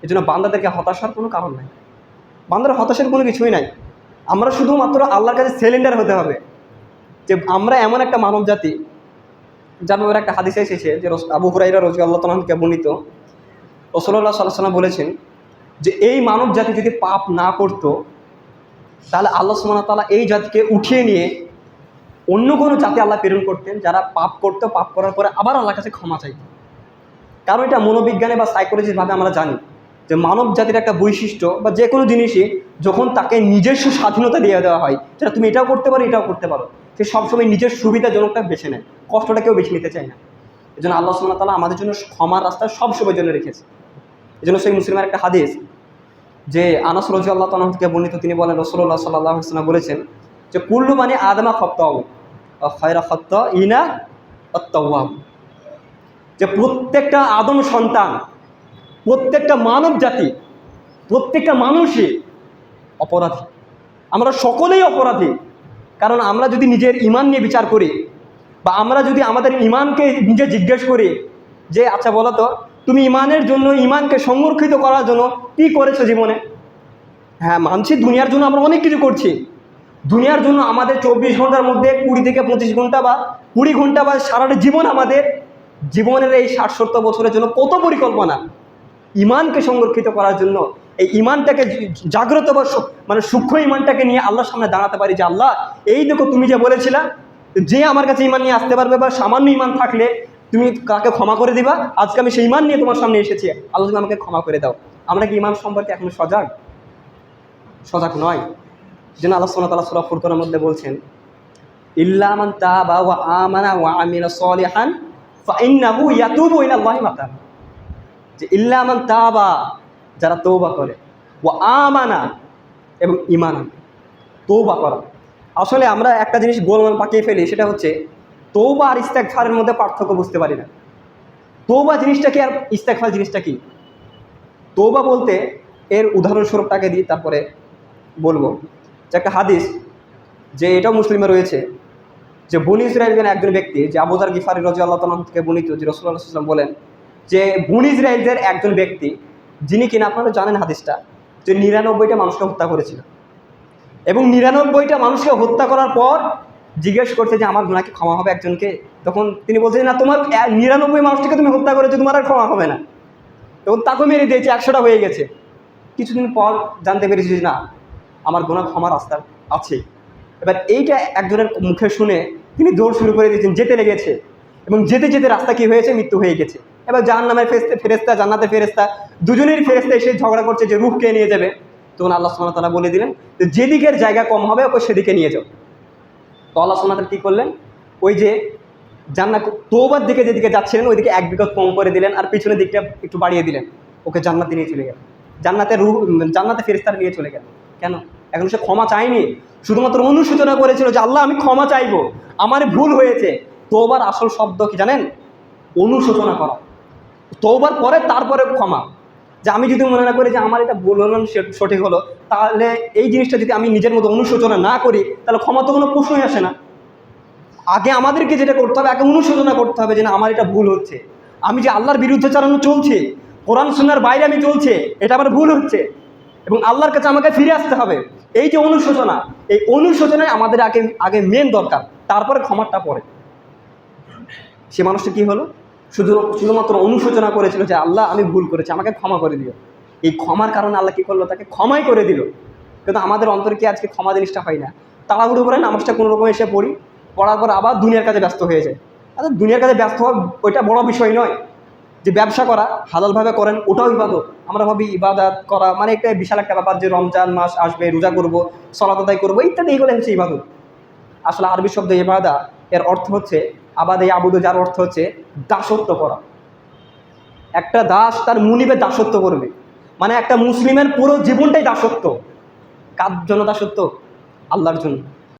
এই জন্য বান্দাদেরকে হতাশার কোনো কারণ নাই, বান্দার হতাশার কোনো কিছুই নাই। আমরা শুধুমাত্র আল্লাহর কাছে সিলিন্ডার হতে হবে যে আমরা এমন একটা মানব জাতি, যার ব্যাপারে একটা হাদিসে এসেছে যে আবু হুরায়রা রাদিয়াল্লাহু তাআলা আনহু বর্ণিত, রাসূলুল্লাহ সাল্লাল্লাহু আলাইহি ওয়াসাল্লাম বলেছেন যে এই মানব জাতি যদি পাপ না করত, তাহলে আল্লাহ সুবহানাহু ওয়া তাআলা এই জাতিকে উঠিয়ে নিয়ে অন্য কোনো জাতি আল্লাহ প্রেরণ করতেন, যারা পাপ করতো, পাপ করার পরে আবার আল্লাহর কাছে ক্ষমা চাইত। কারণ এটা মনোবিজ্ঞানে বা সাইকোলজিভাবে আমরা জানি যে মানব জাতির একটা বৈশিষ্ট্য বা যে কোনো জিনিসই যখন তাকে নিজস্ব স্বাধীনতা দিয়ে দেওয়া হয়, যেটা তুমি এটাও করতে পারো এটাও করতে পারো, সে সবসময় নিজের সুবিধাজনকটা বেছে নেয়, কষ্টটা কেউ বেছে নিতে চায় না। এই জন্য আল্লাহ সুবহানাহু ওয়া তাআলা আমাদের জন্য ক্ষমার রাস্তা সবসময়ের জন্য রেখেছে। এই জন্য সেই মুসলিমের একটা হাদিস যে আনাস রাদিয়াল্লাহু তাআলা থেকে বর্ণিত, তিনি বলেন রাসূলুল্লাহ সাল্লাল্লাহু আলাইহি ওয়াসাল্লাম বলেছেন যে কুল্লু বানি আদমা খাত্তাউ ওয়া খায়রা খাত্তাইনা আত-তাওয়াব, যে প্রত্যেকটা আদম সন্তান, প্রত্যেকটা মানব জাতি, প্রত্যেকটা মানুষই অপরাধী। আমরা সকলেই অপরাধী। কারণ আমরা যদি নিজের ঈমান নিয়ে বিচার করি বা আমরা যদি আমাদের ঈমানকে নিজে জিজ্ঞেস করি যে আচ্ছা বলো তো, তুমি ঈমানের জন্য, ঈমানকে সংরক্ষিত করার জন্য কী করেছো জীবনে? হ্যাঁ, মানছি দুনিয়ার জন্য আমরা অনেক কিছু করছি। দুনিয়ার জন্য আমাদের 24 ঘন্টার মধ্যে 20 থেকে 25 ঘন্টা বা 20 ঘন্টা বা সারাটা জীবন, আমাদের জীবনের এই 60-70 বছরের জন্য কত পরিকল্পনা। ঈমানকে সংরক্ষিত করার জন্য এই ঈমানটাকে জাগ্রত বা মানে সূক্ষ্ম ঈমানটাকে নিয়ে আল্লাহর সামনে দাঁড়াতে পারি যে আল্লাহ, এই দেখো তুমি যে বলেছিলা যে আমার কাছে ঈমান নিয়ে আসতে পারবে বা সামান্য ঈমান থাকলে তুমি কাকে ক্ষমা করে দিবা, আজকে আমি সেই ঈমান নিয়ে তোমার সামনে এসেছি, আল্লাহ তুমি আমাকে ক্ষমা করে দাও। আমরা কি ঈমান সম্পর্কে এখন সজাগ নয়? যেন আল্লাহ সুবহানাহু ওয়া তাআলা সূরা ফুরকানের মধ্যে বলছেন ইল্লা মান তাবা ওয়া আমানা ওয়া আমিলা সলিহান ফাইন্নাহু ইয়াতুবু ইলাল্লাহি মাতাব, যে ইল্লা মান তাবা, যারা তওবা করে, ওয়া আমানা, এবং ঈমান আনে। তওবা করা, আসলে আমরা একটা জিনিস গোলমাল পাকিয়ে ফেলি, সেটা হচ্ছে তওবা আর ইস্তেগফারের মধ্যে পার্থক্য বুঝতে পারি না। তওবা জিনিসটা কি আর ইস্তেগফার জিনিসটা কি? তওবা বলতে এর উদাহরণস্বরূপটাকে দিই, তারপরে বলবো যে একটা হাদিস, যে এটাও মুসলিমে রয়েছে, যে বনী ইসরাঈলের একজন ব্যক্তি, যে আবু যার গিফারী রাদিয়াল্লাহু তাআলা থেকে বর্ণিত, যে রাসূলুল্লাহ সাল্লাল্লাহু আলাইহি ওয়াসাল্লাম বলেন যে বনী ইসরাঈলের একজন ব্যক্তি, যিনি কিনা, আপনারা জানেন হাদিসটা, যে 99টা মানুষকে হত্যা করেছিল এবং 99টা মানুষকে হত্যা করার পর জিজ্ঞেস করছে যে আমার গুনাহ কি ক্ষমা হবে একজনকে? তখন তিনি বলছেন না, তোমার 99 মানুষটিকে তুমি হত্যা করেছো, তোমার আর ক্ষমা হবে না। তখন তাকে মেরে দিয়েছে, 100টা হয়ে গেছে। কিছুদিন পর জানতে পেরেছি যে না, আমার গুনাহ ক্ষমার রাস্তা আছে। এবার এইটা একজনের মুখে শুনে তিনি দৌড় শুরু করে দিয়েছেন, যেতে লেগেছে, এবং যেতে যেতে রাস্তা কী হয়েছে, মৃত্যু হয়ে গেছে। এবার জাহান্নামের ফেরেশতা, জান্নাতের ফেরেশতা, দুজনেরই ফেরেশতা এসে ঝগড়া করছে যে রূহ কে নিয়ে যাবে। তখন আল্লাহ সুবহানাহু ওয়া তাআলা বলে দিলেন যে যেদিকের জায়গা কম হবে ওকে সেদিকে নিয়ে যাও। তো আল্লাহ সুবহানাহু ওয়া তাআলা কী করলেন, ওই যে জান্নাত তওবার দিকে যেদিকে যাচ্ছিলেন ওইদিকে 1 বিঘত কম করে দিলেন, আর পিছনের দিকটা একটু বাড়িয়ে দিলেন, ওকে জান্নাতে নিয়ে চলে গেল। জান্নাতে ফেরেশতারা নিয়ে চলে গেল। কেন? এখন সে ক্ষমা চায়নি, শুধুমাত্র অনুশোচনা করেছিল যে আল্লাহ আমি ক্ষমা চাইবো, আমার ভুল হয়েছে। তওবার আসল শব্দ কি জানেন? অনুশোচনা করা। তওবার পরে তারপরে ক্ষমা। যে আমি যদি মনে না করি যে আমার এটা ভুল হলো, সঠিক হলো, তাহলে এই জিনিসটা যদি আমি নিজের মতো অনুশোচনা না করি, তাহলে ক্ষমা তো কোনো প্রশ্নই আসে না। আগে আমাদেরকে যেটা করতে হবে, আগে অনুশোচনা করতে হবে যে না, আমার এটা ভুল হচ্ছে, আমি যে আল্লাহর বিরুদ্ধে চালানো চলছে, কোরআন সুন্নাহর বাইরে আমি চলছে, এটা আমার ভুল হচ্ছে এবং আল্লাহর কাছে আমাকে ফিরে আসতে হবে। এই যে অনুশোচনা, এই অনুশোচনায় আমাদের আগে মেন দরকার, তারপরে ক্ষমাটা পড়ে। সে মানুষটা কী হলো, শুধুমাত্র অনুশোচনা করেছিল যে আল্লাহ আমি ভুল করেছি, আমাকে ক্ষমা করে দিও। এই ক্ষমার কারণে আল্লাহ কী করলো, তাকে ক্ষমাই করে দিল। কিন্তু আমাদের অন্তরে কি আজকে ক্ষমা জিনিসটা হয় না? তাড়াহুড়ো করে নামাজটা কোনো রকম এসে পড়ি, পড়ার পর আবার দুনিয়ার কাজে ব্যস্ত হয়ে যায়। আচ্ছা, দুনিয়ার কাজে ব্যস্ত হওয়া ওইটা বড় বিষয় নয়। যে ব্যবসা করা হালালভাবে করেন, ওটাও ইবাদত। আমরা ভাবি ইবাদত করা মানে একটা বিশাল একটা ব্যাপার, যে রমজান মাস আসবে, রোজা করবো, সালাত আদায় করবো, ইত্যাদি, এগুলো হচ্ছে ইবাদত। আসলে আরবি শব্দ ইবাদা এর অর্থ হচ্ছে আবাদে আবুদু, যার অর্থ হচ্ছে দাসত্ব করা। একটা দাস তার মুনিবের দাসত্ব করবে, মানে একটা মুসলিমের পুরো জীবনটাই দাসত্ব। কার জন্য দাসত্ব? আল্লাহর জন্য।